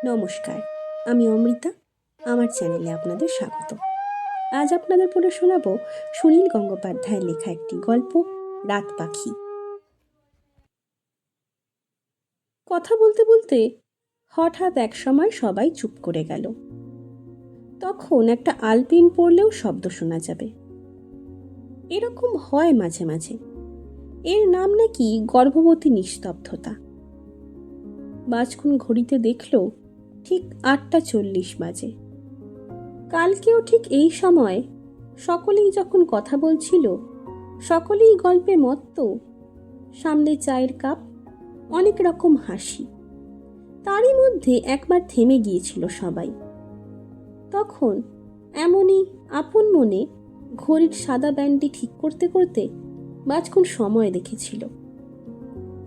নমস্কার, আমি অমৃতা। আমার চ্যানেলে আপনাদের স্বাগত। আজ আপনাদের পড়ে শোনাব সুনীল গঙ্গোপাধ্যায়ের লেখা একটি গল্প, রাত পাখি। কথা বলতে বলতে হঠাৎ এক সময় সবাই চুপ করে গেল। তখন একটা আলপিন পড়লেও শব্দ শোনা যাবে। এরকম হয় মাঝে মাঝে। এর নাম নাকি গর্ভবতী নিস্তব্ধতা। বাজকুন ঘড়িতে দেখল ঠিক 8:40 বাজে। কালকেও ঠিক এই সময় সকলেই যখন কথা বলছিল, সকলেই গল্পে মত্ত, সামনে চায়ের কাপ, অনেক রকম হাসি। তারই মধ্যে একবার থেমে গিয়েছিল সবাই। তখন এমনই আপন মনে ঘড়ির সাদা ব্যান্ডটি ঠিক করতে করতে বাজকুন সময় দেখেছিল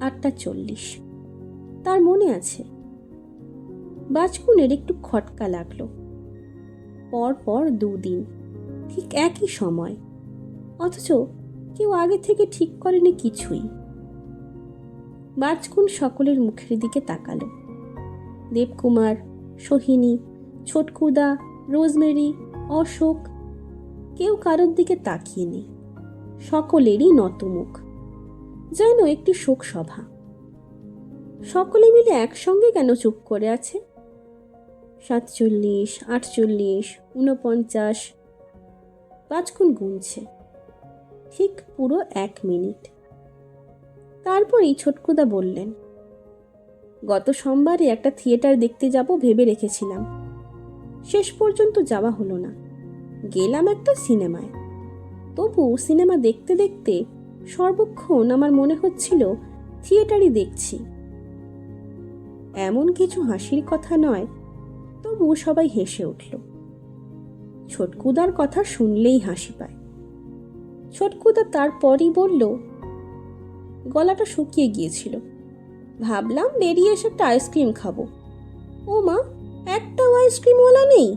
8:40। তার মনে আছে। বাজকুনের একটু খটকা লাগলো। পর 2 দিন ঠিক একই সময়, অথচ কেউ আগে থেকে ঠিক করেনি কিছুই। বাজকুন সকলের মুখের দিকে তাকালো। দেবকুমার, সোহিনী, ছোটকুদা, রোজমেরি, অশোক, কেউ কারোর দিকে তাকিয়ে নেই। সকলেরই নত মুখ, যেন একটি শোক সভা। সকলে মিলে একসঙ্গে কেন চুপ করে আছে? 47, 48, 49। বাজকুন গুনছে। ঠিক পুরো 1 মিনিট। তারপরেই ছোটকুদা বললেন, গত সোমবারে একটা থিয়েটার দেখতে যাব ভেবে রেখেছিলাম। শেষ পর্যন্ত যাওয়া হলো না। গেলাম একটা সিনেমায়। তবু সিনেমা দেখতে দেখতে সর্বক্ষণ আমার মনে হচ্ছিল থিয়েটারই দেখছি। এমন কিছু হাসির কথা নয়, তবু সবাই হেসে উঠল। ছোটকুদার কথা শুনলেই হাসি পায়। ছোটকুদা তারপরই বলল, গলাটা শুকিয়ে গিয়েছিল। ভাবলাম বেরিয়ে এসে একটা আইসক্রিম খাবো। ও মা, একটাও আইসক্রিমওয়ালা নেই।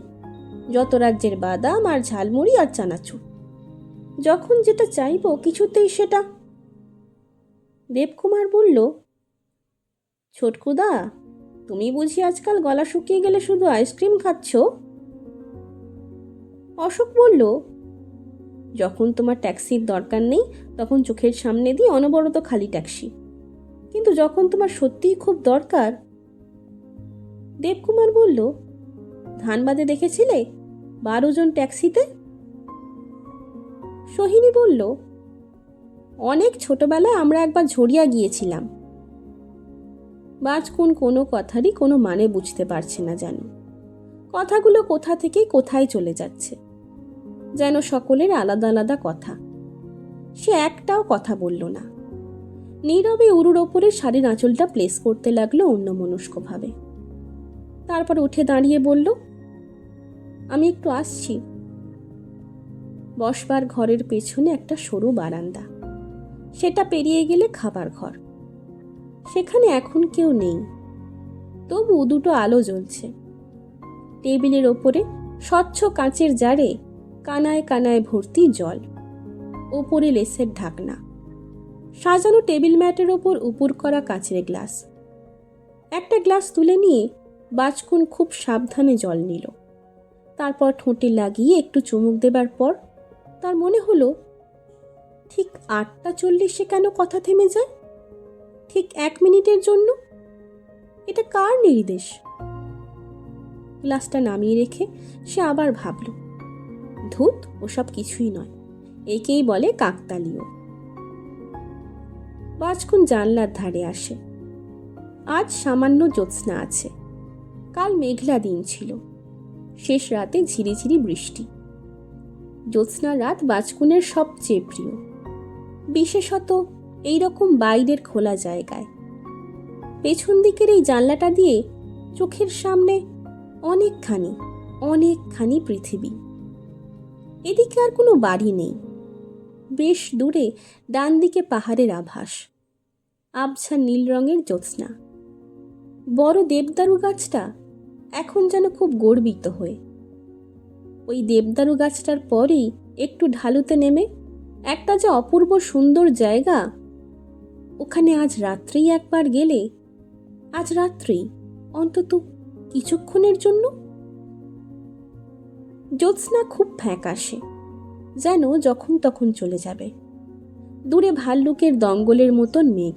যত রাজ্যের বাদাম আর ঝালমুড়ি আর চানাচুর। যখন যেটা চাইবো কিছুতেই সেটা। দেবকুমার বলল, ছোটকুদা, তুমি বুঝি আজকাল গলা শুকিয়ে গেলে শুধু আইসক্রিম খাচ্ছ? অশোক বলল, যখন তোমার ট্যাক্সির দরকার নেই তখন চোখের সামনে দিয়ে অনবরত খালি ট্যাক্সি, কিন্তু যখন তোমার সত্যিই খুব দরকার। দেবকুমার বলল, ধানবাদে দেখেছিলে 12 জন ট্যাক্সিতে? সোহিনী বলল, অনেক ছোটবেলায় আমরা একবার ঝরিয়া গিয়েছিলাম। বাজকুন কোনো কথারই কোনো মানে বুঝতে পারছে না যেন। কথাগুলো কোথা থেকে কোথায় চলে যাচ্ছে, যেন সকলের আলাদা আলাদা কথা। সে একটাও কথা বলল না। নীরবে উরুর ওপরে শাড়ির আঁচলটা প্লেস করতে লাগলো অন্যমনস্কভাবে। তারপর উঠে দাঁড়িয়ে বলল, আমি একটু আসছি। বসবার ঘরের পেছনে একটা সরু বারান্দা। সেটা পেরিয়ে গেলে খাবার ঘর। সেখানে এখন কেউ নেই, তবু দুটো আলো জ্বলছে। টেবিলের ওপরে স্বচ্ছ কাঁচের জারে কানায় কানায় ভর্তি জল। ওপরে লেসের ঢাকনা। সাজানো টেবিল ম্যাটের ওপর উপুর করা কাঁচের গ্লাস। একটা গ্লাস তুলে নিয়ে বাজকুন খুব সাবধানে জল নিল। তারপর ঠোঁটে লাগিয়ে একটু চুমুক দেবার পর তার মনে হলো, ঠিক 8:40 কেন কথা থেমে যায়? ঠিক 1 মিনিটের জন্য? এটা কার নির্দেশ? গ্লাসটা নামিয়ে রেখে সে আবার ভাবল, ধুত, ওসব কিছুই নয়, একেই বলে কাকতালীয়। বাজকুন জানলার ধারে আসে। আজ সামান্য জ্যোৎস্না আছে। কাল মেঘলা দিন ছিল। শেষ রাতে ঝিরিঝিরি বৃষ্টি। জ্যোৎস্না রাত বাজকুনের সবচেয়ে প্রিয়, বিশেষত এইরকম বাইরের খোলা জায়গায়। পেছন দিকের এই জানলাটা দিয়ে চোখের সামনে অনেকখানি পৃথিবী। এদিকে আর কোনো বাড়ি নেই। বেশ দূরে ডান দিকে পাহাড়ের আভাস, আবছা নীল রঙের জ্যোৎস্না। বড় দেবদারু গাছটা এখন যেন খুব গর্বিত হয়ে। ওই দেবদারু গাছটার পরেই একটু ঢালুতে নেমে একটা যে অপূর্ব সুন্দর জায়গা, ওখানে আজ রাত্রেই একবার গেলে, আজ রাত্রেই অন্তত কিছুক্ষণের জন্য। জ্যোৎস্না খুব ফ্যাকাশে, যেন যখন তখন চলে যাবে। দূরে ভাল্লুকের দঙ্গলের মতন মেঘ।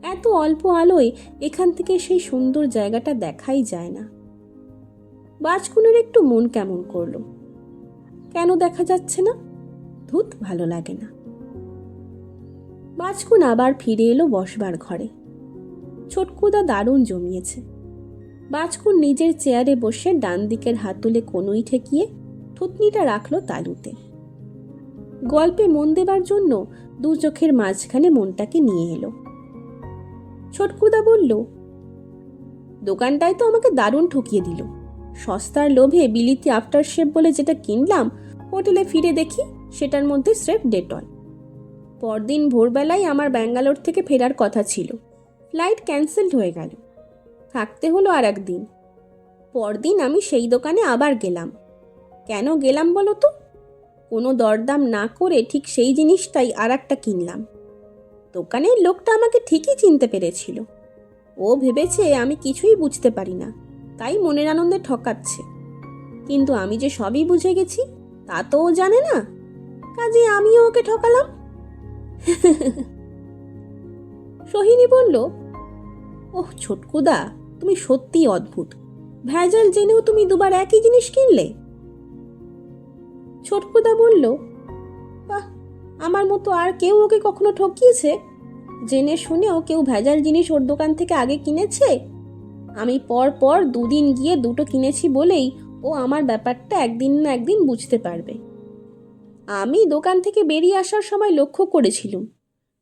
এত অল্প আলোয় এখান থেকে সেই সুন্দর জায়গাটা দেখাই যায় না। বাজকুনের একটু মন কেমন করলো। কেন দেখা যাচ্ছে না? ধুত, ভালো লাগে না। বাজকুন আবার ফিরে এলো বসবার ঘরে। ছোটকুদা দারুণ জমিয়েছে। বাজকুন নিজের চেয়ারে বসে ডান দিকের হাতলে কনুই ঠেকিয়ে থুতনিটা রাখলো তালুতে। গল্পে মন দেবার জন্য দু চোখের মাঝখানে মনটাকে নিয়ে এলো। ছোটকুদা বলল, দোকানটায় তো আমাকে দারুণ ঠকিয়ে দিল। সস্তার লোভে বিলিতি আফটার শেভ বলে যেটা কিনলাম, হোটেলে ফিরে দেখি সেটার মধ্যে স্রেফ ডেটল। পরদিন ভোরবেলায় আমার ব্যাঙ্গালোর থেকে ফেরার কথা ছিল, ফ্লাইট ক্যান্সেলড হয়ে গেল। থাকতে হলো আর একদিন। পরদিন আমি সেই দোকানে আবার গেলাম। কেন গেলাম বলো তো? কোনো দরদাম না করে ঠিক সেই জিনিসটাই আর একটা কিনলাম। দোকানের লোকটা আমাকে ঠিকই চিনতে পেরেছিল। ও ভেবেছে আমি কিছুই বুঝতে পারি না, তাই মনের আনন্দে ঠকাচ্ছে। কিন্তু আমি যে সবই বুঝে গেছি তা তো ও জানে না, কাজে আমিও ওকে ঠকালাম। সোহিনী বলল, ওহ ছোটকুদা, তুমি সত্যিই অদ্ভুত। ভেজাল জেনেও তুমি দুবার একই জিনিস কিনলে। ছোটকুদা বলল, বাহ, আমার মতো আর কেউ ওকে কখনো ঠকিয়েছে? জেনে শুনেও কেউ ভেজাল জিনিস ওর দোকান থেকে আগে কিনেছে? আমি পর পর দুদিন গিয়ে দুটো কিনেছি বলেই ও আমার ব্যাপারটা একদিন না একদিন বুঝতে পারবে। আমি দোকান থেকে বেরিয়ে আসার সময় লক্ষ্য করেছিলুম,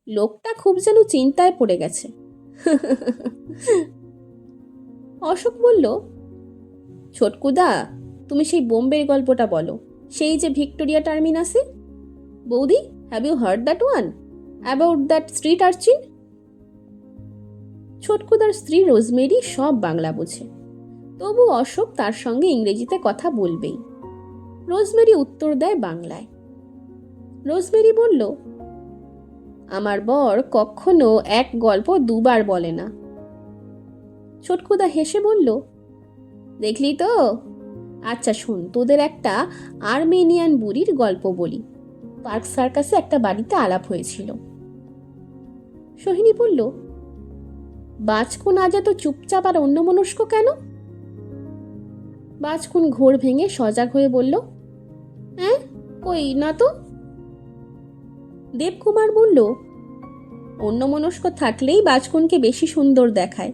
লোকটা খুব যেন চিন্তায় পড়ে গেছে। অশোক বলল, ছোটকুদা, তুমি সেই বোম্বের গল্পটা বলো, সেই যে ভিক্টোরিয়া টার্মিনাসে। বৌদি, have you heard that one about that street urchin? ছোটকুদার স্ত্রী রোজমেরি সব বাংলা বোঝে, তবু অশোক তার সঙ্গে ইংরেজিতে কথা বলবেই। রোজমেরি উত্তর দেয় বাংলায়। রোজমেরি বলল, আমার বর কখনো এক গল্প দুবার বলে না। ছোটকুদা হেসে বলল, দেখলি তো? আচ্ছা শোন, তোদের একটা আর্মেনিয়ান বুড়ির গল্প বলি। পার্ক সার্কাসে একটা বাড়িতে আলাপ হয়েছিল। সোহিনী বলল, বাজকুন আজ এত চুপচাপ আর অন্যমনস্ক কেন? বাজকুন ঘোর ভেঙে সজাগ হয়ে বলল, হ্যাঁ, কই না তো। দেবকুমার বলল, অন্যমনস্ক থাকলেই বাজকুনকে বেশি সুন্দর দেখায়।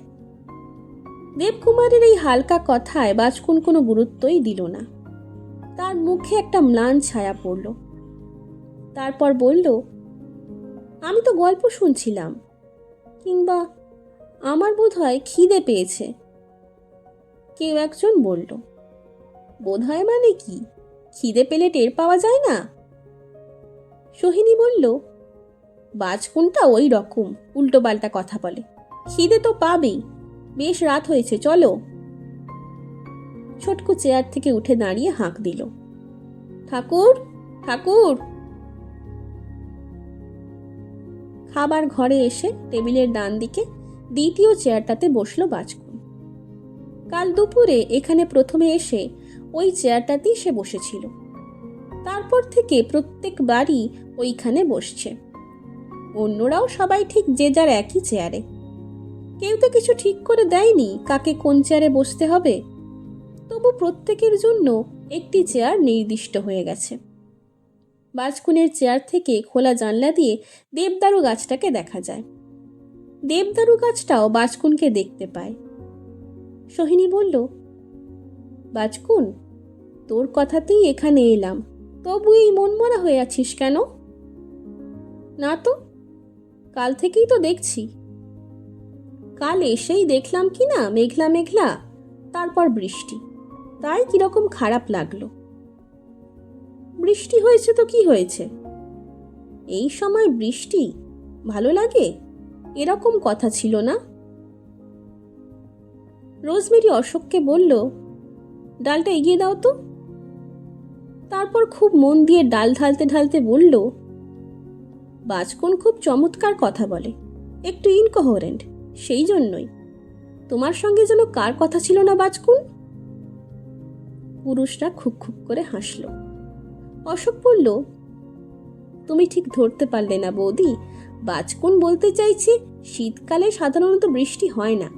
দেবকুমারের এই হালকা কথায় বাজকুন কোনো গুরুত্বই দিল না। তার মুখে একটা ম্লান ছায়া পড়ল। তারপর বলল, আমি তো গল্প শুনছিলাম, কিংবা আমার বোধহয় খিদে পেয়েছে। কেউ একজন বলল, বোধহয় মানে কি? খিদে পেলে টের পাওয়া যায় না? সোহিনী বলল, বাজকুনটা ওই রকম উল্টোপাল্টা কথা বলে। খিদে তো পাবেই, বেশ রাত হয়েছে, চলো। ছোটকু চেয়ার থেকে উঠে দাঁড়িয়ে হাঁক দিল, ঠাকুর, ঠাকুর। খাবার ঘরে এসে টেবিলের ডান দিকে দ্বিতীয় চেয়ারটাতে বসলো বাজকুন। কাল দুপুরে এখানে প্রথমে এসে ওই চেয়ারটাতেই সে বসেছিল। তারপর থেকে প্রত্যেকবারই ওইখানে বসছে। অন্যরাও সবাই ঠিক যে যার একই চেয়ারে। কেউ তো কিছু ঠিক করে দেয়নি কাকে কোন চেয়ারে বসতে হবে, তবু প্রত্যেকের জন্য একটি চেয়ার নির্দিষ্ট হয়ে গেছে। বাজকুনের চেয়ার থেকে খোলা জানলা দিয়ে দেবদারু গাছটাকে দেখা যায়। দেবদারু গাছটাও বাজকুনকে দেখতে পায়। সোহিনী বলল, বাজকুন, তোর কথাতেই এখানে এলাম, তবু এই মনমরা হয়ে আছিস কেন? না তো, কাল থেকেই তো দেখছি। কাল এসেই দেখলাম কি না মেঘলা মেঘলা, তারপর বৃষ্টি, তাই কিরকম খারাপ লাগলো। বৃষ্টি হয়েছে তো কি হয়েছে? এই সময় বৃষ্টি ভালো লাগে? এরকম কথা ছিল না। রোজমেরি অশোককে বলল, ডালটা এগিয়ে দাও তো। তারপর খুব মন দিয়ে ডাল ঢালতে ঢালতে বলল, বাজকুন খুব চমৎকার কথা বলে, একটু ইনকোহারেন্ট, সেই জন্যই। তোমার সঙ্গে যেন কার কথা ছিল না বাজকুন? পুরুষরা খুব খুব করে হাসল। অশোক বলল, তুমি ঠিক ধরতে পারলে না বৌদি। বাজকুন বলতে চাইছে শীতকালে সাধারণত বৃষ্টি হয় না,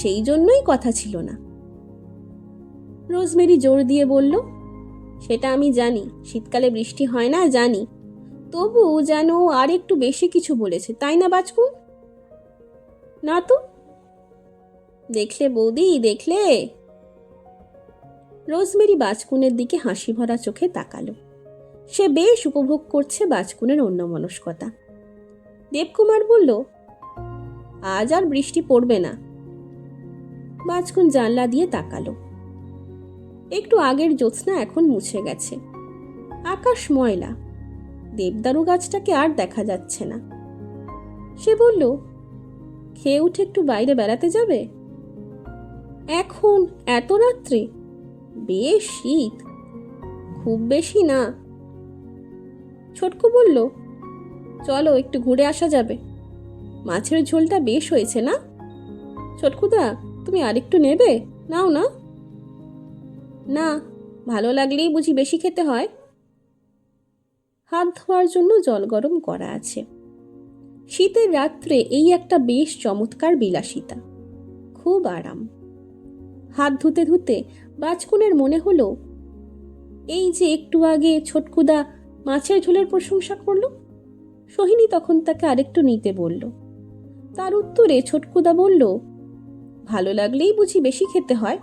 সেই জন্যই কথা ছিল না। রোজমেরি জোর দিয়ে বলল, সেটা আমি জানি, শীতকালে বৃষ্টি হয় না জানি, তবু যেন আর একটু বেশি কিছু বলেছে, তাই না বাজকুন? না তো। দেখলে বৌদি, দেখলে? রোজমেরি বাজকুনের দিকে হাসি ভরা চোখে তাকালো। সে বেশ উপভোগ করছে বাজকুনের অন্যমনস্কতা। দেবকুমার বলল, আজ আর বৃষ্টি পড়বে না। বাজকুন জানলা দিয়ে তাকালো। একটু আগের জ্যোৎস্না এখন মুছে গেছে। আকাশ ময়লা, দেবদারু গাছটাকে আর দেখা যাচ্ছে না। সে বলল, খেয়ে উঠে একটু বাইরে বেড়াতে যাবে? এখন এত রাত্রে? বেশ শীত। খুব বেশি না। ছোটকু বলল, চলো একটু ঘুরে আসা যাবে। মাছের ঝোলটা বেশ হয়েছে না? ছোটকুদা, তুমি আরেকটু নেবে? নাও না। না, ভালো লাগলেই বুঝি বেশি খেতে হয়? হাত ধোয়ার জন্য জল গরম করা আছে। শীতের রাত্রে এই একটা বেশ চমৎকার বিলাসিতা, খুব আরাম। হাত ধুতে ধুতে বাজকুনের মনে হলো, এই যে একটু আগে ছোটকুদা মাছের ঝোলের প্রশংসা করলো, সোহিনী তখন তাকে আরেকটু নিতে বলল। তার উত্তরে ছোটকুদা বলল, ভালো লাগলেই বুঝি বেশি খেতে হয়।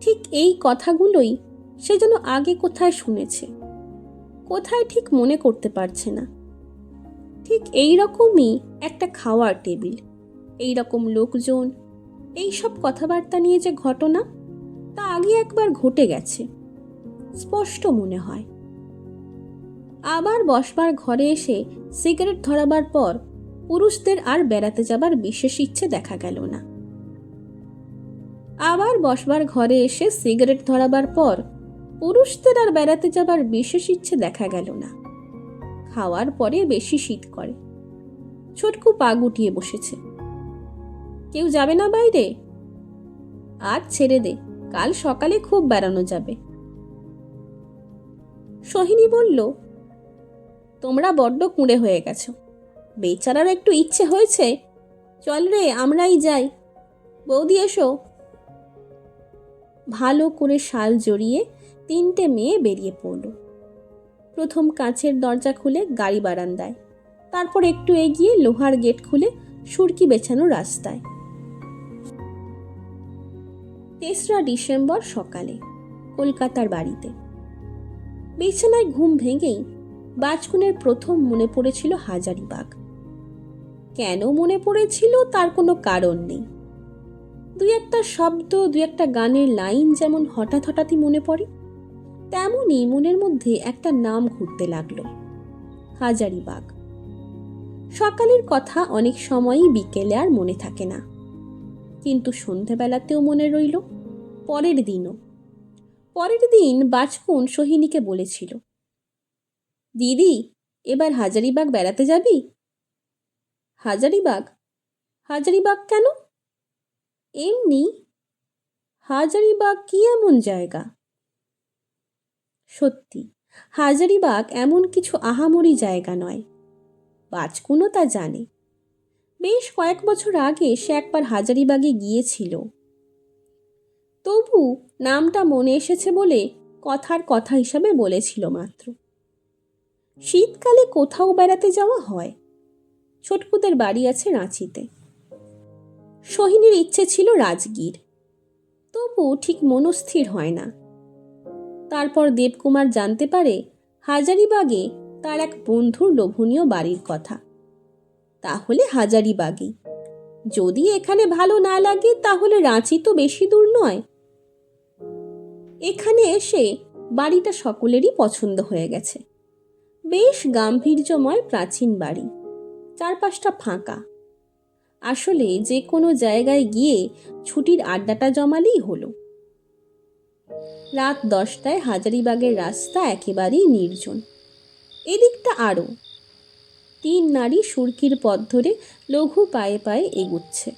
ঠিক এই কথাগুলোই সে যেন আগে কোথায় শুনেছে, কোথায় ঠিক মনে করতে পারছে না। ঠিক এই রকমই একটা খাওয়ার টেবিল, এই রকম লোকজন, এই সব কথাবার্তা নিয়ে যে ঘটনা, তা আগে একবার ঘটে গেছে, স্পষ্ট মনে হয়। আবার বসবার ঘরে এসে সিগারেট ধরাবার পর পুরুষদের আর বেড়াতে যাবার বিশেষ ইচ্ছে দেখা গেল না। আবার বসবার ঘরে এসে সিগারেট ধরাবার পর পুরুষদের আর বেড়াতে যাবার বিশেষ ইচ্ছে দেখা গেল না। খাওয়ার পরে বেশি শীত করে। ছোটকু পা গুটিয়ে বসেছে। কেউ যাবে না বাইরে? আজ ছেড়ে দে, কাল সকালে খুব বেড়ানো যাবে। সোহিনী বলল, তোমরা বড্ড কুঁড়ে হয়ে গেছো, বেচারার একটু ইচ্ছে হয়েছে। চল রে, আমরাই যাই। বৌদি এসো। ভালো করে শাল জড়িয়ে তিনটে মেয়ে বেরিয়ে পড়ল। প্রথম কাঁচের দরজা খুলে গাড়ি বারান্দায়, তারপর একটু এগিয়ে লোহার গেট খুলে সুরকি বেছানো রাস্তায়। 3রা ডিসেম্বর সকালে কলকাতার বাড়িতে। বিছানায় ঘুম ভেঙেই বাজকুনের প্রথম মনে পড়েছিল হাজারিবাগ। কেন মনে পড়েছিল তার কোনো কারণ নেই। দুই একটা শব্দ, দুই একটা গানের লাইন যেমন হঠাৎ হঠাৎই মনে পড়ে, তেমনই মনের মধ্যে একটা নাম ঘুরতে লাগলো, হাজারিবাগ। সকালের কথা অনেক সময়ই বিকেলে আর মনে থাকে না, কিন্তু সন্ধেবেলাতেও মনে রইল, পরের দিনও। পরের দিন বাজকুন সোহিনীকে বলেছিল, দিদি, এবার হাজারিবাগ বেড়াতে যাবি? হাজারিবাগ? হাজারিবাগ কেন? এমনি। হাজারিবাগ কি এমন জায়গা? সত্যি, হাজারিবাগ এমন কিছু আহামরি জায়গা নয়। বাজকুনও তা জানে। বেশ কয়েক বছর আগে সে একবার হাজারিবাগে গিয়েছিল। তবু নামটা মনে এসেছে বলে কথার কথা হিসাবে বলেছিল মাত্র। শীতকালে কোথাও বেড়াতে যাওয়া হয়। ছোটকুদের বাড়ি আছে রাঁচিতে। সোহিনীর ইচ্ছে ছিল রাজগীর, তবু ঠিক মনস্থির হয় না। তারপর দেবকুমার জানতে পারে হাজারিবাগে তার এক বন্ধুর লোভনীয় বাড়ির কথা। তাহলে হাজারিবাগই। যদি এখানে ভালো না লাগে তাহলে রাঁচি তো বেশি দূর নয়। এখানে এসে বাড়িটা সকলেরই পছন্দ হয়ে গেছে। বেশ গাম্ভীর্যময় প্রাচীন বাড়ি, চারপাশটা ফাঁকা। আসলে যে কোনো জায়গায় গিয়ে ছুটির আড্ডাটা জমালেই হলো। রাত 10টায় হাজারিবাগের রাস্তা একেবারেই নির্জন। এদিকটা আরও। 3 নারী সুরকির পথ ধরে লঘু পায়ে পায়ে এগুচ্ছে।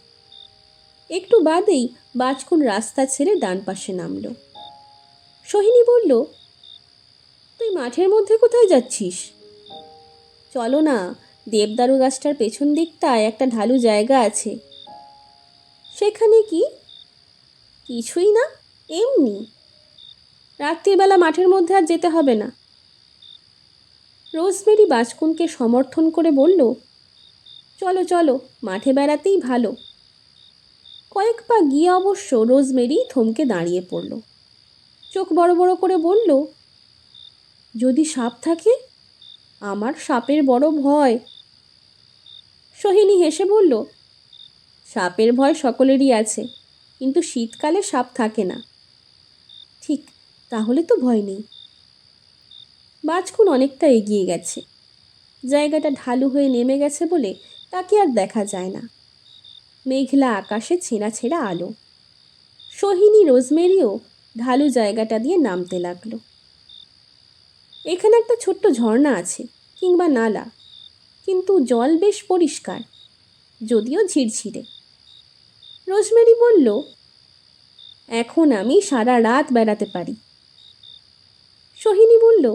একটু বাদেই বাজকুন রাস্তা ছেড়ে ডান পাশে নামল। সোহিনী বলল, তুই মাঠের মধ্যে কোথায় যাচ্ছিস? চলো না, দেবদারু গাছটার পেছন দিকটায় একটা ঢালু জায়গা আছে। সেখানে কি? কিছুই না, এমনি। রাত্রিবেলা মাঠের মধ্যে আর যেতে হবে না। রোজমেরি বাজকুনকে সমর্থন করে বলল, চলো চলো, মাঠে বেড়াতেই ভালো। কয়েক পা গিয়ে অবশ্য রোজমেরি থমকে দাঁড়িয়ে পড়ল। চোখ বড় বড় করে বলল, যদি সাপ থাকে? আমার সাপের বড় ভয়। সোহিনী হেসে বলল, সাপের ভয় সকলেরই আছে, কিন্তু শীতকালে সাপ থাকে না। ঠিক, তাহলে তো ভয় নেই। বাজকুন অনেকটা এগিয়ে গেছে। জায়গাটা ঢালু হয়ে নেমে গেছে বলে তাকে আর দেখা যায় না। মেঘলা আকাশে ছেঁড়া ছেঁড়া আলো। সোহিনী রোজমেরিও ঢালু জায়গাটা দিয়ে নামতে লাগলো। এখানে একটা ছোট্ট ঝর্ণা আছে, কিংবা নালা, কিন্তু জল বেশ পরিষ্কার, যদিও ঝিরঝিরে। রোজমেরি বলল, এখন আমি সারা রাত বেড়াতে পারি। সোহিনী বলল,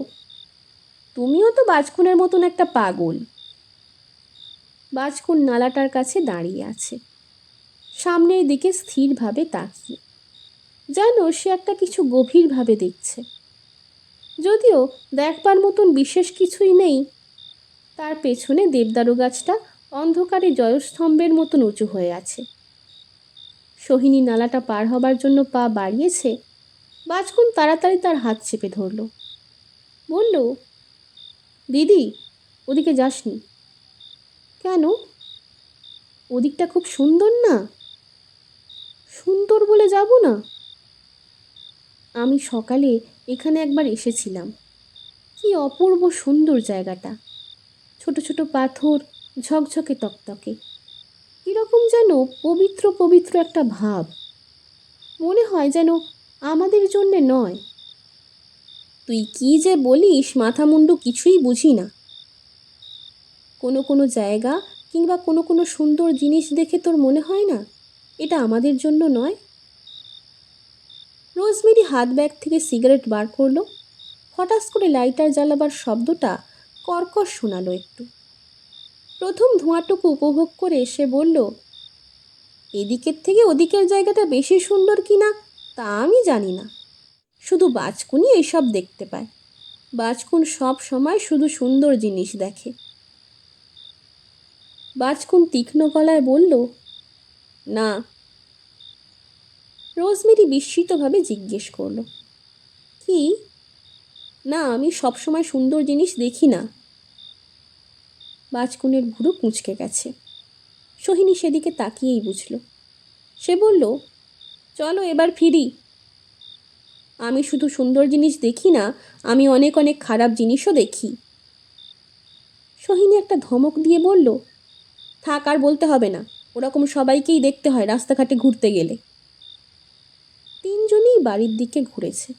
তুমিও তো বাজকুনের মতন একটা পাগল। বাজকুন নালাটার কাছে দাঁড়িয়ে আছে, সামনের দিকে স্থিরভাবে তাকিয়ে, যেন সে একটা কিছু গভীরভাবে দেখছে। যদিও দেখবার মতন বিশেষ কিছুই নেই। তার পেছনে দেবদারু গাছটা অন্ধকারে জয়স্তম্ভের মতন উঁচু হয়ে আছে। সোহিনী নালাটা পার হবার জন্য পা বাড়িয়েছে। বাজকুন তাড়াতাড়ি তার হাত চেপে ধরল। বলল, দিদি, ওদিকে যাসনি। কেন? ওদিকটা খুব সুন্দর না? সুন্দর বলে যাব না? আমি সকালে এখানে একবার এসেছিলাম। কি অপূর্ব সুন্দর জায়গাটা। ছোট ছোট পাথর, ঝকঝকে তকতকে, এরকম যেন পবিত্র পবিত্র একটা ভাব। মনে হয় যেন আমাদের জন্যে নয়। তুই কি যে বলিস, মাথা মুন্ডু কিছুই বুঝি না। কোনো কোনো জায়গা কিংবা কোনো কোনো সুন্দর জিনিস দেখে তোর মনে হয় না এটা আমাদের জন্য নয়? রোজমেরি হাত ব্যাগ থেকে সিগারেট বার করলো। হঠাৎ করে লাইটার জ্বালাবার শব্দটা কর্কশ শোনালো একটু। প্রথম ধোঁয়াটুকু উপভোগ করে সে বলল, এদিকের থেকে ওদিকের জায়গাটা বেশি সুন্দর কিনা তা আমি জানি না, শুধু বাজকুনই এইসব দেখতে পায়। বাজকুন সব সময় শুধু সুন্দর জিনিস দেখে। বাজকুন তীক্ষ্ণ গলায় বলল, না। রোজমেরি বিস্মিতভাবে জিজ্ঞেস করল, কি? না, আমি সবসময় সুন্দর জিনিস দেখি না। বাজকুনের ভুরু কুঁচকে গেছে। সোহিনী সেদিকে তাকিয়েই বুঝল। সে বলল, চলো এবার ফিরি। আমি শুধু সুন্দর জিনিস দেখি না, আমি অনেক অনেক খারাপ জিনিসও দেখি। সোহিনী একটা ধমক দিয়ে বলল, থাক, আর বলতে হবে না। ওরকম সবাইকেই দেখতে হয় রাস্তাঘাটে ঘুরতে গেলে। তিনজনই বাড়ির দিকে ঘুরেছে।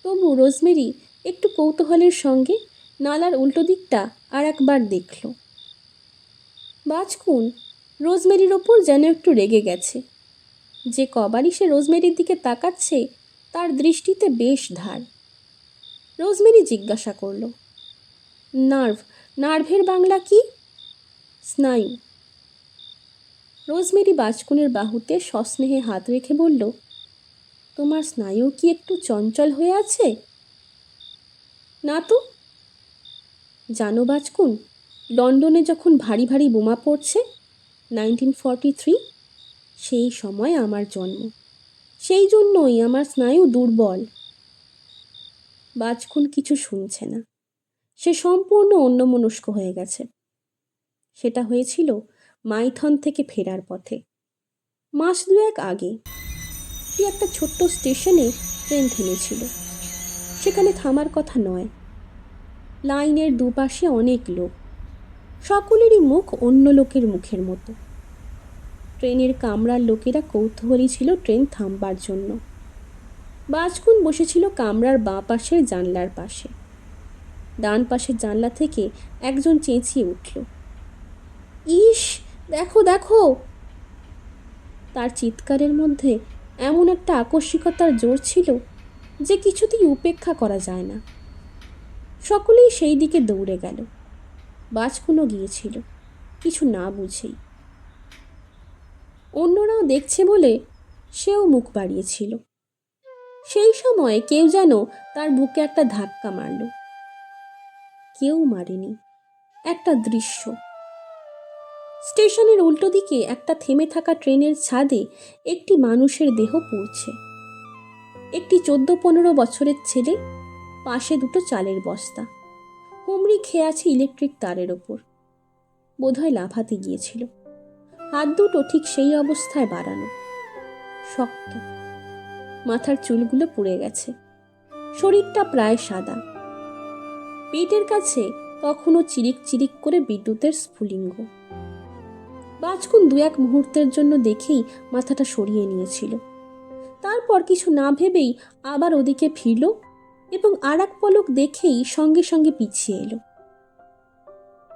তবু রোজমেরি একটু কৌতূহলের সঙ্গে নালার উল্টো দিকটা আর একবার দেখল। বাজকুন রোজমেরির ওপর যেন একটু রেগে গেছে। যে কবারই সে রোজমেরির দিকে তাকাচ্ছে তার দৃষ্টিতে বেশ ধার। রোজমেরি জিজ্ঞাসা করল, নার্ভের বাংলা কি? স্নায়ু। রোজমেরি বাজকুনের বাহুতে সস্নেহে হাত রেখে বলল, তোমার স্নায়ু কি একটু চঞ্চল হয়ে আছে? না তো। জানো বাজকুন, লন্ডনে যখন ভারী ভারী বোমা পড়ছে 1943, সেই সময় আমার জন্ম। সেই জন্যই আমার স্নায়ু দুর্বল। বাজকুন কিছু শুনছে না। সে সম্পূর্ণ অন্যমনস্ক হয়ে গেছে। সেটা হয়েছিল মাইথন থেকে ফেরার পথে, মাস দুয়েক আগে। কি একটা ছোট্ট স্টেশনে ট্রেন থেমেছিল। সেখানে থামার কথা নয়। লাইনের দুপাশে অনেক লোক, সকলেরই মুখ অন্য লোকের মুখের মতো। ট্রেনের কামরার লোকেরা কৌতূহলী ছিল ট্রেন থামবার জন্য। বাজকুন বসেছিল কামরার বাঁ পাশের জানলার পাশে। ডান পাশের জানলা থেকে একজন চেঁচিয়ে উঠল, ইস, দেখো দেখো! তার চিৎকারের মধ্যে এমন একটা আকস্মিকতার জোর ছিল যে কিছুতেই উপেক্ষা করা যায় না। সকলেই সেই দিকে দৌড়ে গেল। বাজকুনও গিয়েছিল, কিছু না বুঝেই। অন্যরাও দেখছে বলে সেও মুখ বাড়িয়েছিল। সেই সময় কেউ যেন তার বুকে একটা ধাক্কা মারল। কেউ মারেনি, একটা দৃশ্য। স্টেশনের উল্টো দিকে একটা থেমে থাকা ট্রেনের ছাদে একটি মানুষের দেহ পড়ছে। একটি 14-15 বছরের ছেলে, পাশে দুটো চালের বস্তা, হুমড়ি খেয়ে আছে ইলেকট্রিক তারের ওপর। বোধহয় লাফাতে গিয়েছিল। হাত দুটো ঠিক সেই অবস্থায় বাড়ানো, শক্ত। মাথার চুলগুলো পুড়ে গেছে, শরীরটা প্রায় সাদা। পেটের কাছে তখনও চিরিক চিরিক করে বিদ্যুতের স্ফুলিঙ্গ। বাজকুন 2-1 মুহূর্তের জন্য দেখেই মাথাটা সরিয়ে নিয়েছিল। তারপর কিছু না ভেবেই আবার ওদিকে ফিরল এবং আর এক পলক দেখেই সঙ্গে সঙ্গে পিছিয়ে এলো।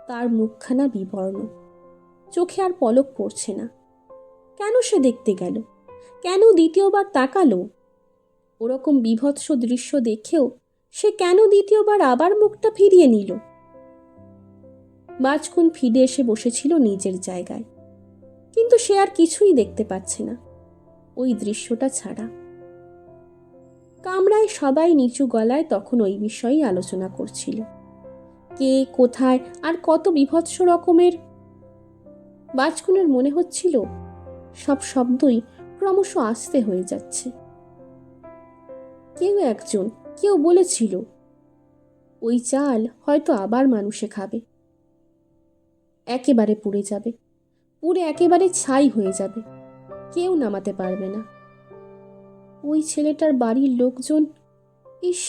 তার মুখখানা বিবর্ণ, চোখে আর পলক পড়ছে না। কেন সে দেখতে গেল? কেন দ্বিতীয়বার তাকালো? ওরকম বিভৎস দৃশ্য দেখেও সে কেন দ্বিতীয়বার আবার মুখটা ফিরিয়ে নিল? বাজকুন ফিরে এসে বসেছিল নিজের জায়গায়, কিন্তু সে আর কিছুই দেখতে পাচ্ছে না ওই দৃশ্যটা ছাড়া। কামরায় সবাই নিচু গলায় তখন ওই বিষয়েই আলোচনা করছিল। কে, কোথায় আর কত বিভৎস রকমের। বাজকুনের মনে হচ্ছিল সব শব্দই ক্রমশ আস্তে হয়ে যাচ্ছে। কেউ বলেছিল ওই চাল হয়তো আবার মানুষে খাবে, একেবারে পুড়ে যাবে, পুড়ে একেবারে ছাই হয়ে যাবে, কেউ নামাতে পারবে না। ওই ছেলেটার বাড়ির লোকজন, ইস।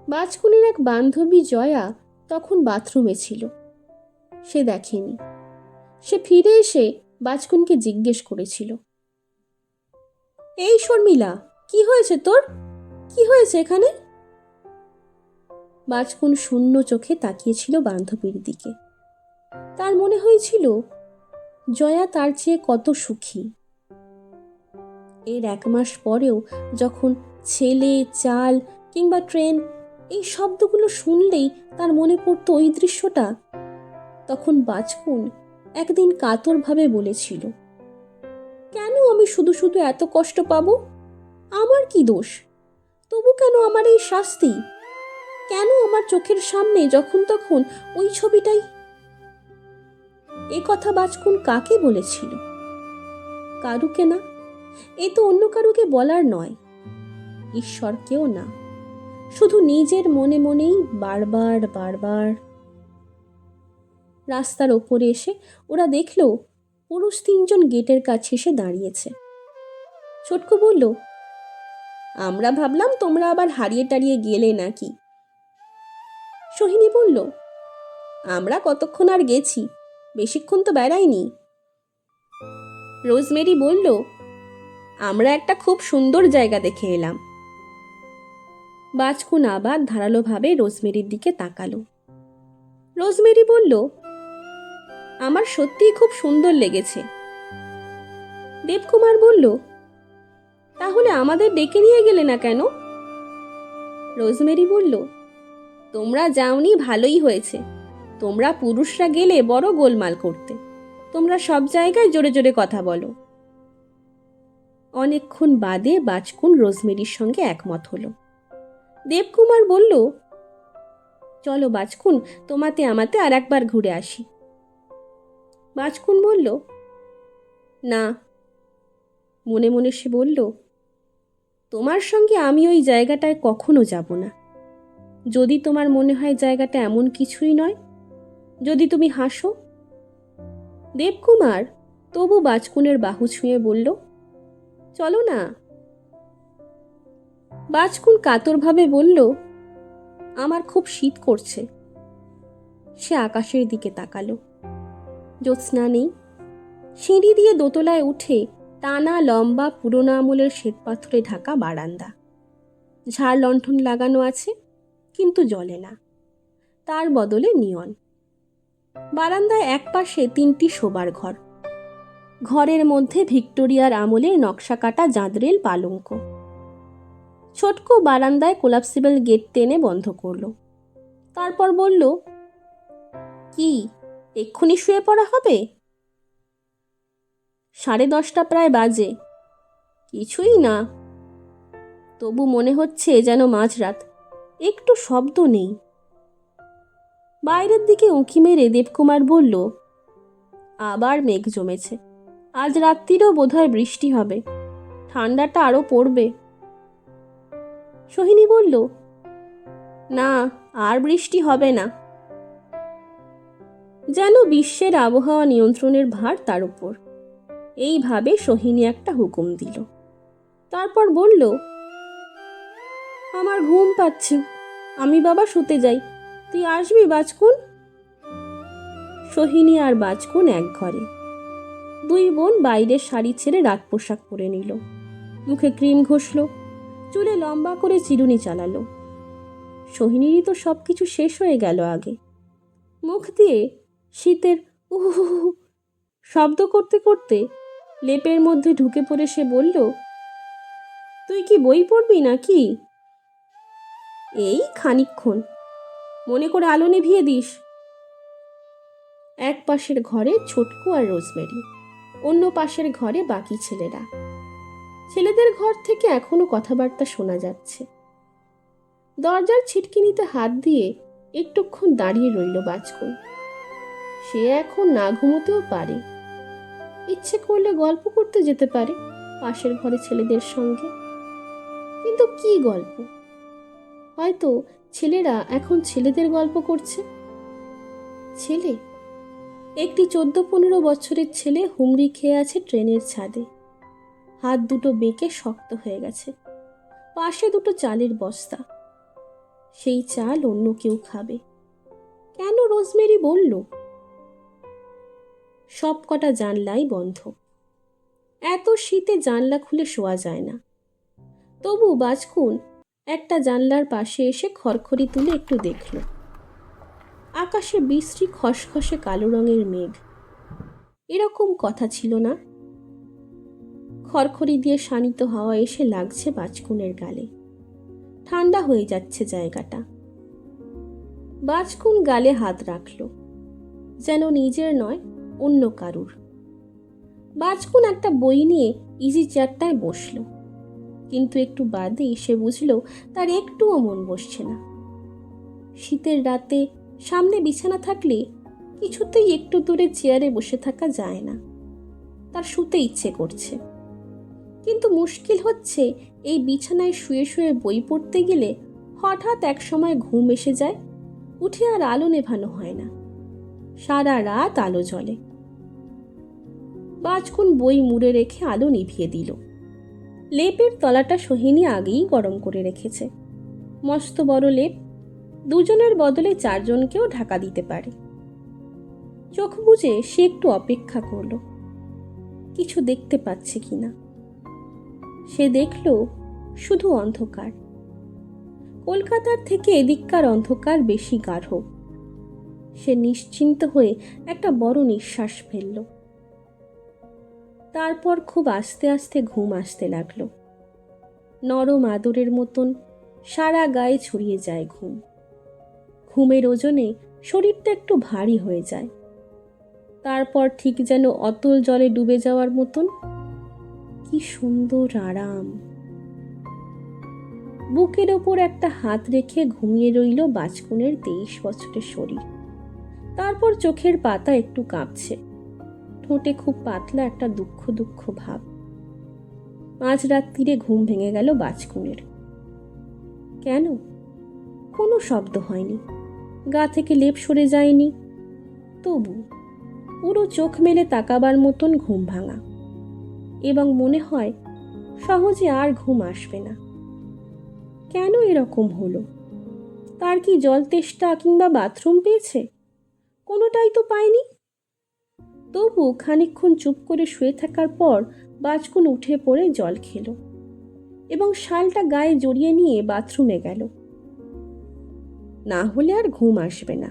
বাজকুনের এক বান্ধবী জয়া তখন বাথরুমে ছিল, সে দেখেনি। সে ফিরে এসে বাজকুনকে জিজ্ঞেস করেছিল, এই শর্মিলা, কি হয়েছে তোর? কি হয়েছে এখানে? বাজকুন শূন্য চোখে তাকিয়েছিল বান্ধবীর দিকে। তার মনে হয়েছিল জয়া তার চেয়ে কত সুখী। এর 1 মাস পরেও যখন ছেলে, চাল কিংবা ট্রেন এই শব্দগুলো শুনলেই তার মনে পড়তো ওই দৃশ্যটা, তখন বাজকুন একদিন কাতরভাবে বলেছিল, কেন আমি শুধু শুধু এত কষ্ট পাবো? আমার কি দোষ? তবু কেন আমার এই শাস্তি? কেন আমার চোখের সামনে যখন তখন ওই ছবিটাই? এ কথা বাজকুন কাকে বলেছিল? কারুকে না। এ তো অন্য কারুকে বলার নয়, ঈশ্বরকেও না, শুধু নিজের মনে মনেই বারবার বারবার। রাস্তার ওপরে এসে ওরা দেখল পুরুষ 3 জন গেটের কাছে এসে দাঁড়িয়েছে। ছোটকু বলল, আমরা ভাবলাম তোমরা আবার হারিয়ে টারিয়ে গেলে নাকি। সোহিনী বলল, আমরা কতক্ষণ আর গেছি, বেশিক্ষণ তো বেড়াইনি। রোজমেরি বলল, আমরা একটা খুব সুন্দর জায়গা দেখে এলাম। বাজকুন আবার ধারালোভাবে রোজমেরির দিকে তাকালো। রোজমেরি বলল, আমার সত্যিই খুব সুন্দর লেগেছে। দেবকুমার বলল, তাহলে আমাদের ডেকে নিয়ে গেলে না কেন? রোজমেরি বলল, তোমরা যাওনি ভালোই হয়েছে। তোমরা পুরুষরা গেলে বড় গোলমাল করতে। তোমরা সব জায়গায় জোরে জোরে কথা বলো। অনেকক্ষণ বাদে বাজকুন রোজমেরির সঙ্গে একমত হলো। দেবকুমার বলল, চলো বাজকুন, তোমাতে আমাতে আর একবার ঘুরে আসি। বাজকুন বলল, না। মনে মনে সে বলল, তোমার সঙ্গে আমি ওই জায়গাটায় কখনো যাব না। যদি তোমার মনে হয় জায়গাটা এমন কিছুই নয়, যদি তুমি হাসো। দেবকুমার তবু বাজকুনের বাহু ছুঁয়ে বলল, চলো না। বাজকুন কাতরভাবে বলল, আমার খুব শীত করছে। সে আকাশের দিকে তাকালো। জ্যোৎস্না নেই। সিঁড়ি দিয়ে দোতলায় উঠে টানা লম্বা পুরোনো আমলের শ্বেতপাথরে ঢাকা বারান্দা। ঝাড় লণ্ঠন লাগানো আছে, কিন্তু জ্বলে না, তার বদলে নিয়ন। বারান্দায় একপাশে 3টি শোবার ঘর। ঘরের মধ্যে ভিক্টোরিয়ার আমলের নকশা কাটা জাঁদরেল পালঙ্ক। ছোটকু বারান্দায় কোলাপসিবল গেট টেনে বন্ধ করলো। তারপর বলল, কি এক্ষুনি শুয়ে পড়া হবে? 10:30 প্রায় বাজে। কিছুই না। তবু মনে হচ্ছে যেন মাঝরাত, একটু শব্দ নেই। বাইরের দিকে উঁকি মেরে দেবকুমার বলল, আবার মেঘ জমেছে, আজ রাত্রিরেও বোধহয় বৃষ্টি হবে, ঠান্ডাটা আরো পড়বে। সোহিনী বলল, না, আর বৃষ্টি হবে না। যেন বিশ্বের আবহাওয়া নিয়ন্ত্রণের ভার তার উপর। এইভাবে সোহিনী একটা হুকুম দিল। তারপর বলল, আমার ঘুম পাচ্ছে, আমি বাবা শুতে যাই, তুই আসবি বাজকুন? সোহিনী আর বাজকুন এক ঘরে। দুই বোন বাইরের শাড়ি ছেড়ে রাত পোশাক পরে নিল, মুখে ক্রিম ঘষল, চুলে লম্বা করে চিরুনি চালালো। সোহিনীরই তো সব কিছু শেষ হয়ে গেল আগে। মুখ দিয়ে শীতের উহু শব্দ করতে করতে লেপের মধ্যে ঢুকে পড়ে সে বলল, তুই কি বই পড়বি নাকি? এই খানিকক্ষণ, মনে করে আলো নিভিয়ে দিস। এক পাশের ঘরে ছোটকু আর রোজমেরি, অন্য পাশের ঘরে বাকি ছেলেরা। ছেলেদের ঘর থেকে এখনো কথাবার্তা শোনা যাচ্ছে। দরজার ছিটকিনিতে হাত দিয়ে একটুক্ষণ দাঁড়িয়ে রইল বাজকুন। সে এখন না ঘুমোতেও পারে, ইচ্ছে করলে গল্প করতে যেতে পারে পাশের ঘরে ছেলেদের সঙ্গে। কিন্তু কি গল্প? হয়তো ছেলেরা এখন ছেলেদের গল্প করছে। ছেলে, একটি 14-15 বছরের ছেলে হুমড়ি খেয়ে আছে ট্রেনের ছাদে। হাত দুটো বেঁকে শক্ত হয়ে গেছে, পাশে দুটো চালের বস্তা। সেই চাল অন্য কেউ খাবে। কেন রোজমেরি বলল? সব কটা জানলাই বন্ধ। এত শীতে জানলা খুলে শোয়া যায় না। তবু বাজকুন একটা জানলার পাশে এসে খড়খড়ি তুলে একটু দেখল। আকাশে বিশ্রী খসখসে কালো রঙের মেঘ। এরকম কথা ছিল না। খড়খড়ি দিয়ে শানিত হাওয়া এসে লাগছে বাজকুনের গালে, ঠান্ডা হয়ে যাচ্ছে জায়গাটা। বাজকুন গালে হাত রাখল, যেন নিজের নয় অন্য কারুর। বাজকুন একটা বই নিয়ে ইজি চেয়ারটায় বসল, কিন্তু একটু বাদেই সে বুঝল তার একটুও মন বসছে না। শীতের রাতে সামনে বিছানা থাকলে কিছুতেই একটু দূরে চেয়ারে বসে থাকা যায় না। তার শুতে ইচ্ছে করছে, কিন্তু মুশকিল হচ্ছে এই বিছানায় শুয়ে শুয়ে বই পড়তে গেলে হঠাৎ এক সময় ঘুম এসে যায়, উঠে আর আলো নেভানো হয় না। সারা রাত আলো জ্বলে। বাজকুন বই মুড়ে রেখে আলো নিভিয়ে দিল। লেপের তলাটা সোহিনী আগেই গরম করে রেখেছে। মস্ত বড় লেপ, দুজনের বদলে 4 জনকেও ঢাকা দিতে পারে। চোখ বুজে সে একটু অপেক্ষা করল, কিছু দেখতে পাচ্ছে কিনা। সে দেখল শুধু অন্ধকার। কলকাতার থেকে এদিককার অন্ধকার বেশি গাঢ়। সে নিশ্চিন্ত হয়ে একটা বড় নিঃশ্বাস ফেলল। তারপর খুব আস্তে আস্তে ঘুম আসতে লাগলো। নরম আদরের মতন সারা গায়ে ছড়িয়ে যায় ঘুম। ঘুমের ওজনে শরীরটা একটু ভারী হয়ে যায়। তারপর ঠিক যেন অতল জলে ডুবে যাওয়ার মতন। কি সুন্দর আরাম! বুকের ওপর একটা হাত রেখে ঘুমিয়ে রইল বাজকুনের 23 বছরের শরীর। তারপর চোখের পাতা একটু কাঁপছে, ঠোঁটে খুব পাতলা একটা দুঃখ দুঃখ ভাব। মাঝরাত্রিরে ঘুম ভেঙে গেল বাজকুনের। কেন? কোনো শব্দ হয়নি, গা থেকে লেপ সরে যায়নি। তবু পুরো চোখ মেলে তাকাবার মতন ঘুম ভাঙা, এবং মনে হয় সহজে আর ঘুম আসবে না। কেন এরকম হলো? তার কি জল তেষ্টা কিংবা বাথরুম পেয়েছে? কোনোটাই তো পায়নি। তবু খানিকক্ষণ চুপ করে শুয়ে থাকার পর বাজকুন উঠে পড়ে জল খেল এবং শালটা গায়ে জড়িয়ে নিয়ে বাথরুমে গেল। না হলে আর ঘুম আসবে না।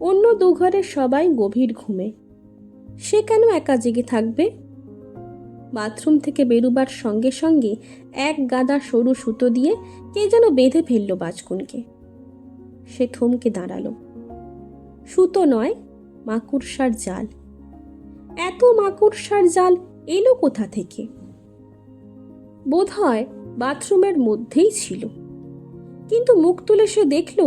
অন্য 2 ঘরের সবাই গভীর ঘুমে। সে কেন একা জেগে থাকবে? বাথরুম থেকে বেরুবার সঙ্গে সঙ্গে এক গাদা সরু সুতো দিয়ে কে যেন বেঁধে ফেলল বাজকুনকে। সে থমকে দাঁড়ালো। সুতো নয়, মাকড়সার জাল। এত মাকড়সার জাল এলো কোথা থেকে? বোধহয় বাথরুমের মধ্যেই ছিল, কিন্তু মুখ তুলে সে দেখল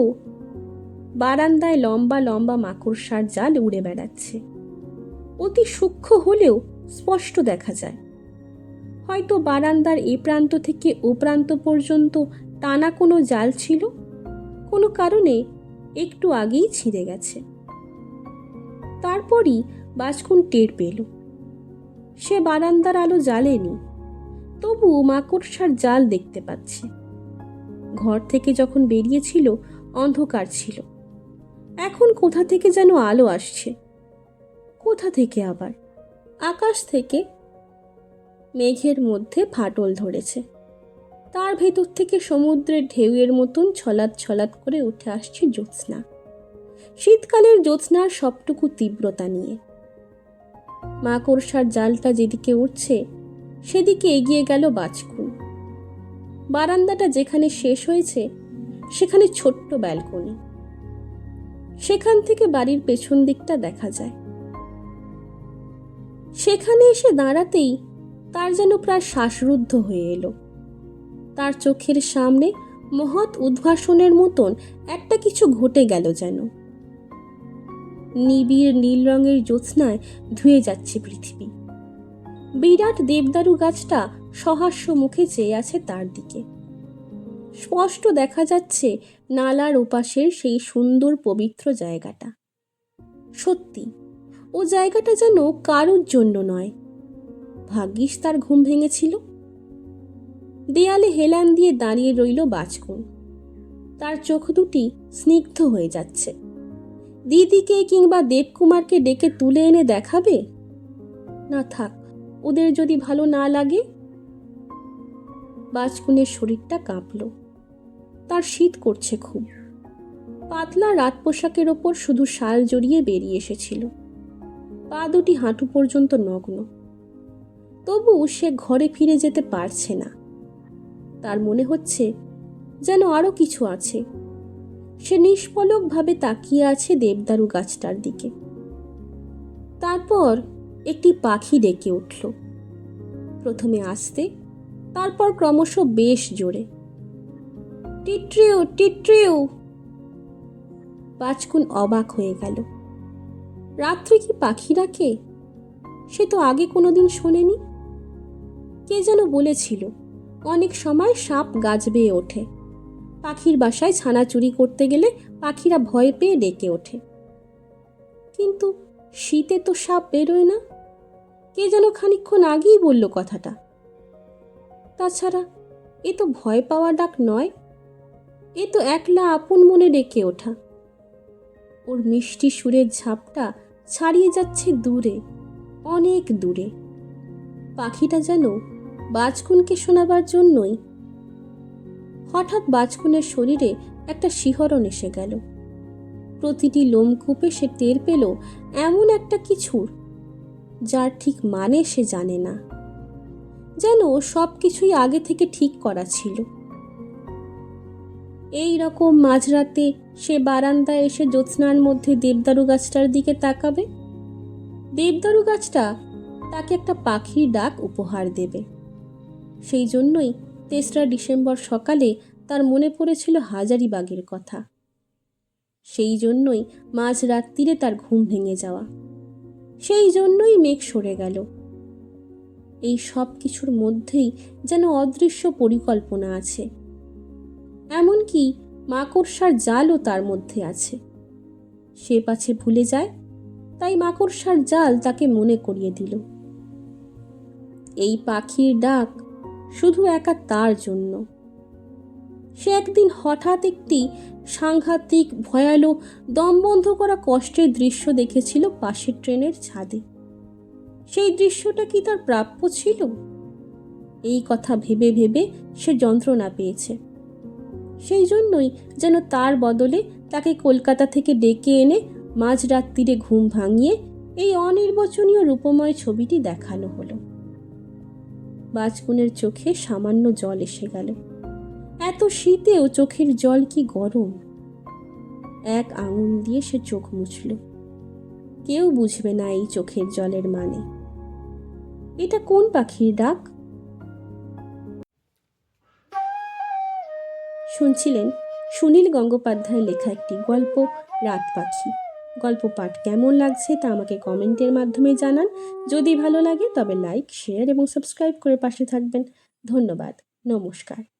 বারান্দায় লম্বা লম্বা মাকড়সার জাল উড়ে বেড়াচ্ছে। অতি সূক্ষ্ম হলেও স্পষ্ট দেখা যায়। হয়তো বারান্দার এ প্রান্ত থেকে ও প্রান্ত পর্যন্ত টানা কোনো জাল ছিল, কোনো কারণে একটু আগেই ছিঁড়ে গেছে। তারপরই বাজকুন টের পেল সে বারান্দার আলো জ্বালেনি, তবু মাকড়সার জাল দেখতে পাচ্ছে। ঘর থেকে যখন বেরিয়েছিল অন্ধকার ছিল, এখন কোথা থেকে যেন আলো আসছে। কোথা থেকে আবার? আকাশ থেকে। মেঘের মধ্যে ফাটল ধরেছে, তার ভেতর থেকে সমুদ্রের ঢেউয়ের মতন ছলাৎ ছলাৎ করে উঠে আসছে জ্যোৎস্না, শীতকালের জ্যোৎস্নার সবটুকু তীব্রতা নিয়ে। মাকড়সার জালটা যেদিকে উঠছে সেদিকে এগিয়ে গেল বাজকুন। বারান্দাটা যেখানে শেষ হয়েছে সেখানে ছোট্ট ব্যালকনি। সেখান থেকে বাড়ির পেছন দিকটা দেখা যায়। সেখানে এসে দাঁড়াতেই তার যেন প্রায় শ্বাসরুদ্ধ হয়ে এলো। তার চোখের সামনে মহৎ উদ্ভাসনের মতন একটা কিছু ঘটে গেল যেন। নিবিড় নীল রঙের জ্যোৎস্নায় ধুয়ে যাচ্ছে পৃথিবী। বিরাট দেবদারু গাছটা সহাস্য মুখে চেয়ে আছে তার দিকে। স্পষ্ট দেখা যাচ্ছে নালার ওপাশের সেই সুন্দর পবিত্র জায়গাটা। সত্যি ও জায়গাটা যেন কারুর জন্য নয়। ভাগ্যিস তার ঘুম ভেঙেছিল। দেয়ালে হেলান দিয়ে দাঁড়িয়ে রইল বাজকুন। তার চোখ দুটি স্নিগ্ধ হয়ে যাচ্ছে। দিদিকে কিংবা দেবকুমারকে ডেকে তুলে এনে দেখাবে? না থাক, ওদের যদি ভালো না লাগে। বাজকুনের শরীরটা কাঁপল। তার শীত করছে খুব। পাতলা রাত পোশাকের ওপর শুধু শাল জড়িয়ে বেরিয়ে এসেছিল। পা দুটি হাঁটু পর্যন্ত নগ্ন। তবু সে ঘরে ফিরে যেতে পারছে না। তার মনে হচ্ছে যেন আরো কিছু আছে। সে নিষ্পলকভাবে তাকিয়ে আছে দেবদারু গাছটার দিকে। তারপর একটি পাখি ডেকে উঠল, প্রথমে আস্তে, তারপর ক্রমশ বেশ জোরে। টিট্রিউ, টিট্রিউ। বাজকুন অবাক হয়ে গেল। রাত্রে কি পাখি ডাকে? সে তো আগে কোনোদিন শোনেনি। কে যেন বলেছিল অনেক সময় সাপ গাছ বেয়ে ওঠে। পাখির বাসায় ছানা চুরি করতে গেলে পাখিরা ভয় পেয়ে ডেকে ওঠে। কিন্তু শীতে তো সাপ বেরোয় না। কে যেন খানিকক্ষণ আগেই বলল কথাটা। তাছাড়া এ তো ভয় পাওয়া ডাক নয়, এ তো একলা আপন মনে ডেকে ওঠা। ওর মিষ্টি সুরের ঝাপটা ছাড়িয়ে যাচ্ছে দূরে, অনেক দূরে। পাখিটা যেন বাজকুনকে শোনাবার জন্যই। হঠাৎ বাজকুনের শরীরে একটা শিহরণ এসে গেল। প্রতিটি লোমকূপে সে টের পেল এমন একটা কিছুর, যার ঠিক মানে সে জানে না। যেন সব কিছুই আগে থেকে ঠিক করা ছিল। এই রকম মাঝরাতে সে বারান্দায় এসে জ্যোৎস্নার মধ্যে দেবদারু গাছটার দিকে তাকাবে। দেবদারু গাছটা তাকে একটা পাখির ডাক উপহার দেবে। সেই জন্যই ৩রা ডিসেম্বর সকালে তার মনে পড়েছিল হাজারিবাগের কথা। সেই জন্যই মাঝরাত্রিরে তার ঘুম ভেঙে যাওয়া। সেই জন্যই মেঘ সরে গেল। এই সব কিছুর মধ্যেই যেন অদৃশ্য পরিকল্পনা আছে। এমনকি মাকড়সার জালও তার মধ্যে আছে। সে পাছে ভুলে যায়, তাই মাকড়সার জাল তাকে মনে করিয়ে দিল। এই পাখির ডাক শুধু একা তার জন্য। সে একদিন হঠাৎ একটি সাংঘাতিক ভয়ালো দম বন্ধ করা কষ্টের দৃশ্য দেখেছিল পাশের ট্রেনের ছাদে। সেই দৃশ্যটা কি তার প্রাপ্য ছিল? এই কথা ভেবে ভেবে সে যন্ত্রণা পেয়েছে। সেই জন্যই যেন তার বদলে তাকে কলকাতা থেকে ডেকে এনে মাঝরাত্রিরে ঘুম ভাঙিয়ে এই অনির্বচনীয় রূপময় ছবিটি দেখানো হলো। বাজকুনের চোখে সামান্য জল এসে গেল। এত শীতেও চোখের জল কি গরম! এক আঙুল দিয়ে সে চোখ মুছল। কেউ বুঝবে না এই চোখের জলের মানে। এটা কোন পাখির ডাক? শুনছিলেন সুনীল গঙ্গোপাধ্যায়ের লেখা একটি গল্প, রাত পাখি। গল্প পাঠ কেমন লাগছে তা আমাকে কমেন্টের মাধ্যমে জানান। যদি ভালো লাগে তবে লাইক, শেয়ার এবং সাবস্ক্রাইব করে পাশে থাকবেন। ধন্যবাদ। নমস্কার।